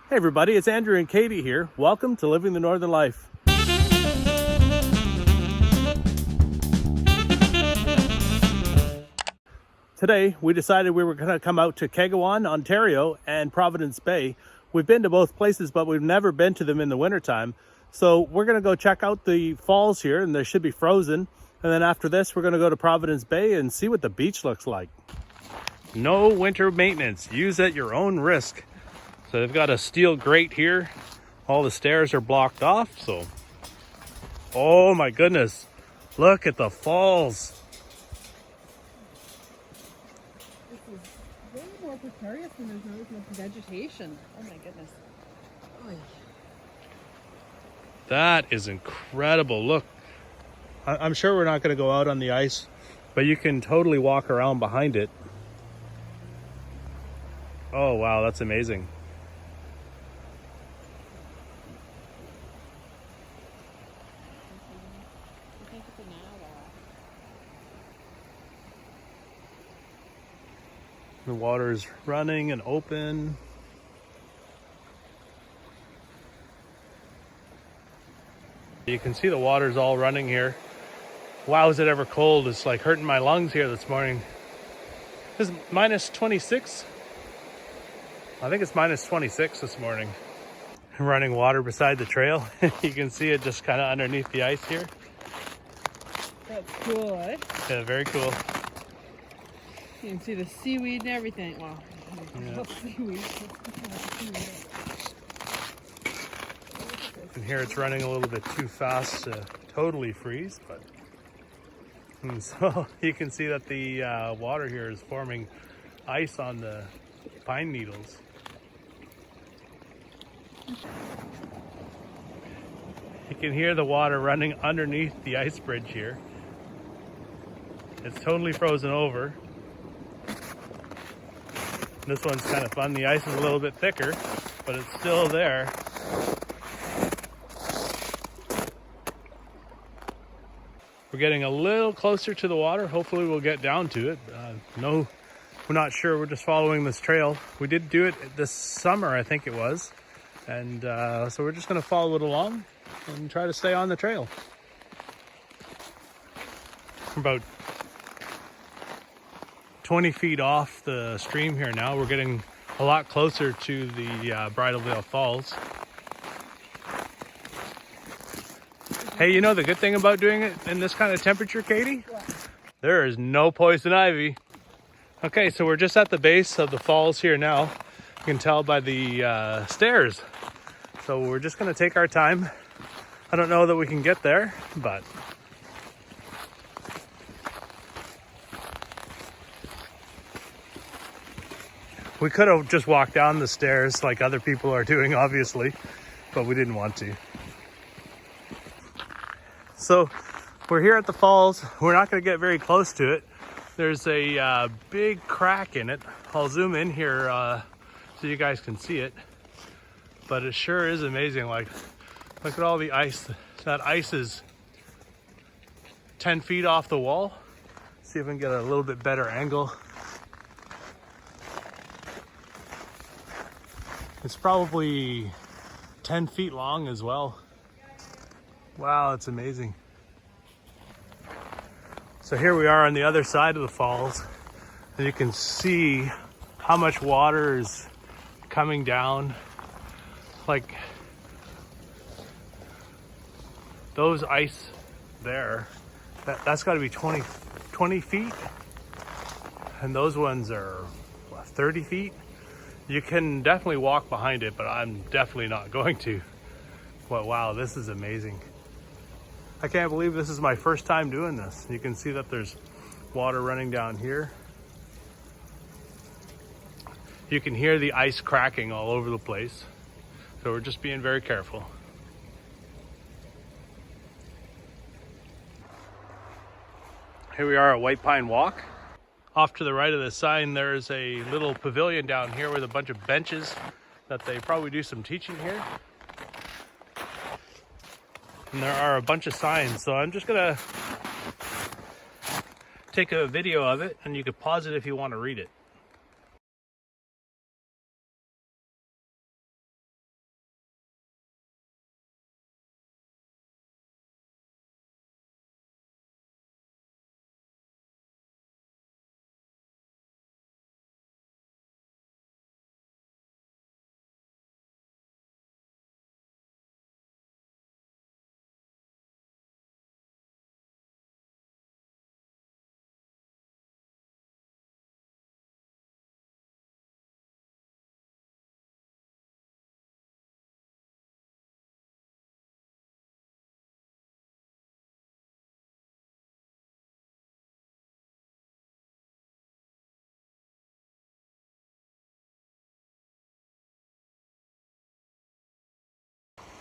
Hey everybody, it's Andrew and Katie here. Welcome to Living the Northern Life. Today we decided we were going to come out to Kegawan, Ontario and Providence Bay. We've been to both places, but we've never been to them in the wintertime. So we're going to go check out the falls here, and they should be frozen. And then after this, we're going to go to Providence Bay and see what the beach looks like. No winter maintenance. Use at your own risk. So they've got a steel grate here. All the stairs are blocked off, so. Oh my goodness. Look at the falls. This is way more precarious when there's not as much vegetation. Oh my goodness. Oy. That is incredible. Look, I'm sure we're not going to go out on the ice, but you can totally walk around behind it. Oh wow, that's amazing. The water is running and open. You can see the water's all running here. Wow, is it ever cold? It's like hurting my lungs here this morning. It's minus 26. I think it's minus 26 this morning. Running water beside the trail. You can see it just kind of underneath the ice here. That's cool, eh? Yeah, very cool. You can see the seaweed and everything. Wow. Yeah. Seaweed. And here it's running a little bit too fast to totally freeze, but and so you can see that the water here is forming ice on the pine needles. You can hear the water running underneath the ice bridge here. It's totally frozen over. This one's kind of fun. The ice is a little bit thicker, but it's still there. We're getting a little closer to the water. Hopefully we'll get down to it. No, we're not sure. We're just following this trail. We did do it this summer, I think it was. And so we're just going to follow it along and try to stay on the trail. About 20 feet off the stream here now. We're getting a lot closer to the Bridal Falls. Hey, you know the good thing about doing it in this kind of temperature, Katie? What? There is no poison ivy. Okay, so we're just at the base of the falls here now. You can tell by the stairs. So we're just gonna take our time. I don't know that we can get there, but we could have just walked down the stairs like other people are doing, obviously, but we didn't want to. So we're here at the falls. We're not going to get very close to it. There's a big crack in it. I'll zoom in here so you guys can see it. But it sure is amazing. Like, look at all the ice. That ice is 10 feet off the wall. See if we can get a little bit better angle. It's probably 10 feet long as well. Wow, it's amazing. So here we are on the other side of the falls, and you can see how much water is coming down. Like those ice there, that's got to be 20 feet, and those ones are what, 30 feet. You can definitely walk behind it, but I'm definitely not going to. But wow, this is amazing. I can't believe this is my first time doing this. You can see that there's water running down here. You can hear the ice cracking all over the place. So we're just being very careful. Here we are at White Pine Walk. Off to the right of the sign, there's a little pavilion down here with a bunch of benches that they probably do some teaching here. And there are a bunch of signs, so I'm just gonna take a video of it, and you can pause it if you want to read it.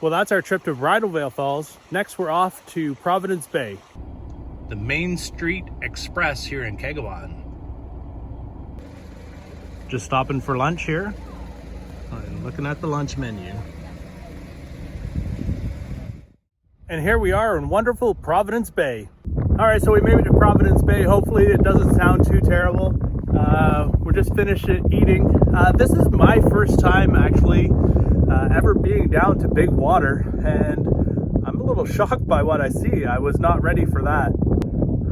Well, that's our trip to Bridal Falls. Next, we're off to Providence Bay. The Main Street Express here in Kegawan. Just stopping for lunch here. I'm looking at the lunch menu. And here we are in wonderful Providence Bay. All right, so we made it to Providence Bay. Hopefully it doesn't sound too terrible. We're just finished eating. This is my first time actually ever being down to big water, and I'm a little shocked by what I see. I was not ready for that.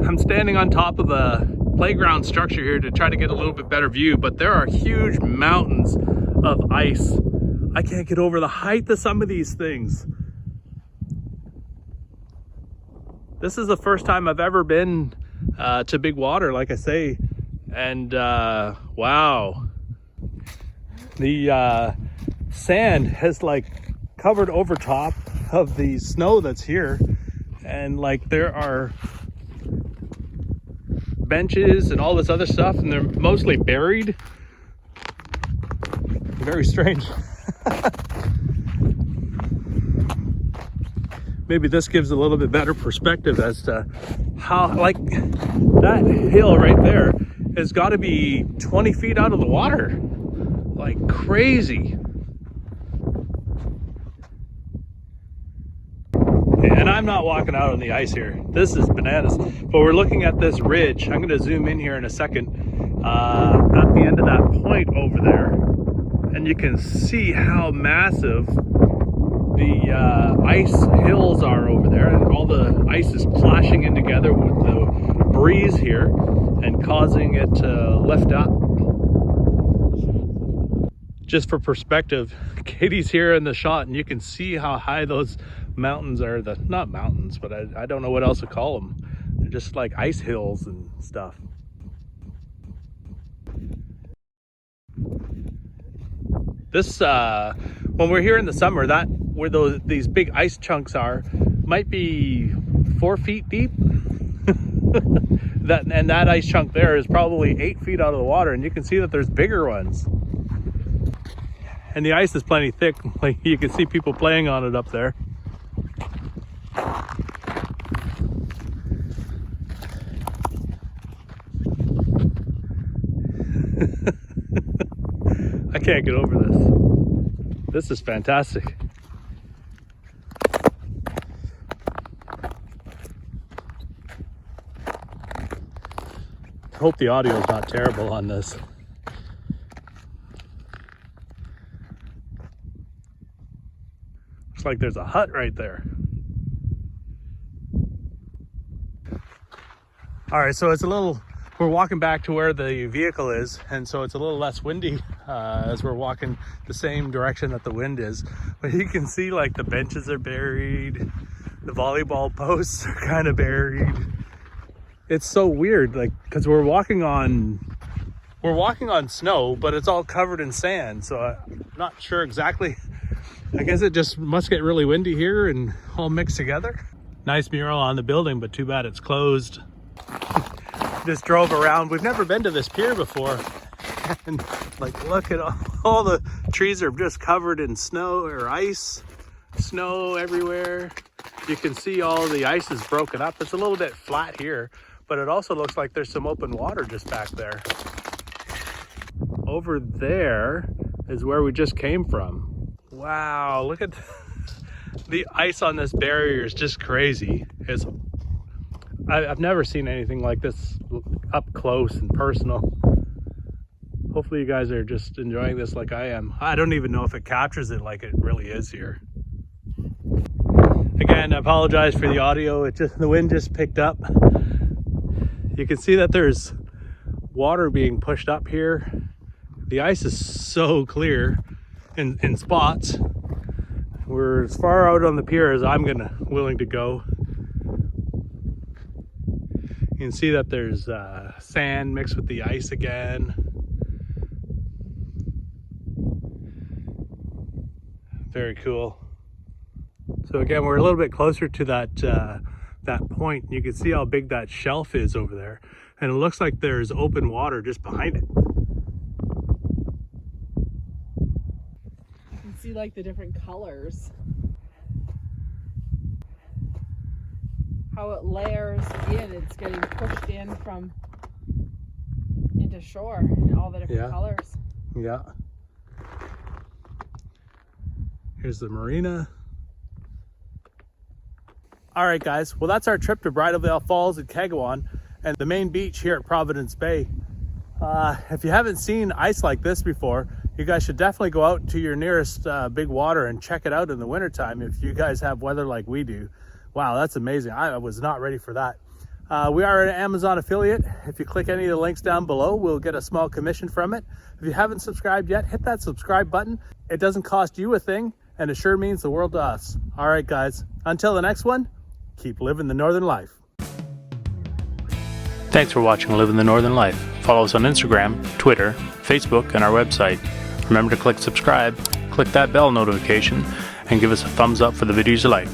I'm standing on top of a playground structure here to try to get a little bit better view, but there are huge mountains of ice. I can't get over the height of some of these things. This is the first time I've ever been to big water, like I say, and wow. The sand has like covered over top of the snow that's here, and like there are benches and all this other stuff, and they're mostly buried. Very strange. Maybe this gives a little bit better perspective as to how, like, that hill right there has got to be 20 feet out of the water. Like crazy. And I'm not walking out on the ice here. This is bananas. But we're looking at this ridge. I'm going to zoom in here in a second. At the end of that point over there. And you can see how massive the ice hills are over there, and all the ice is clashing in together with the breeze here and causing it to lift up. Just for perspective, Katie's here in the shot, and you can see how high those mountains are. Not mountains, but I don't know what else to call them. They're just like ice hills and stuff. This when we're here in the summer, that where these big ice chunks are might be 4 feet deep. that ice chunk there is probably 8 feet out of the water, and you can see that there's bigger ones. And the ice is plenty thick. Like, you can see people playing on it up there. I can't get over this. This is fantastic. I hope the audio is not terrible on this. Looks like there's a hut right there. All right, so it's a little, we're walking back to where the vehicle is, and so it's a little less windy as we're walking the same direction that the wind is. But you can see like the benches are buried, the volleyball posts are kind of buried. It's so weird, like, because we're walking on snow, but it's all covered in sand. So I'm not sure exactly. I guess it just must get really windy here and all mixed together. Nice mural on the building, but too bad it's closed. Just drove around. We've never been to this pier before, and like, look at all the trees are just covered in snow or ice, snow everywhere. You can see all the ice is broken up. It's a little bit flat here, but it also looks like there's some open water just back there. Over there is where we just came from. Wow, look at the ice on this barrier is just crazy. I've never seen anything like this up close and personal. Hopefully you guys are just enjoying this like I am. I don't even know if it captures it like it really is here. Again, I apologize for the audio. The wind just picked up. You can see that there's water being pushed up here. The ice is so clear in spots. We're as far out on the pier as I'm willing to go. You can see that there's sand mixed with the ice again. Very cool. So again, we're a little bit closer to that point. You can see how big that shelf is over there, and it looks like there's open water just behind it. You can see like the different colors. how it layers in. It's getting pushed in from into shore in all the different colors. Yeah. Here's the marina. All right, guys. Well, that's our trip to Bridal Falls in Kegawan and the main beach here at Providence Bay. If you haven't seen ice like this before, you guys should definitely go out to your nearest big water and check it out in the wintertime if you guys have weather like we do. Wow, that's amazing. I was not ready for that. We are an Amazon affiliate. If you click any of the links down below, we'll get a small commission from it. If you haven't subscribed yet, hit that subscribe button. It doesn't cost you a thing, and it sure means the world to us. All right, guys. Until the next one, keep living the Northern Life. Thanks for watching Living the Northern Life. Follow us on Instagram, Twitter, Facebook, and our website. Remember to click subscribe, click that bell notification, and give us a thumbs up for the videos you like.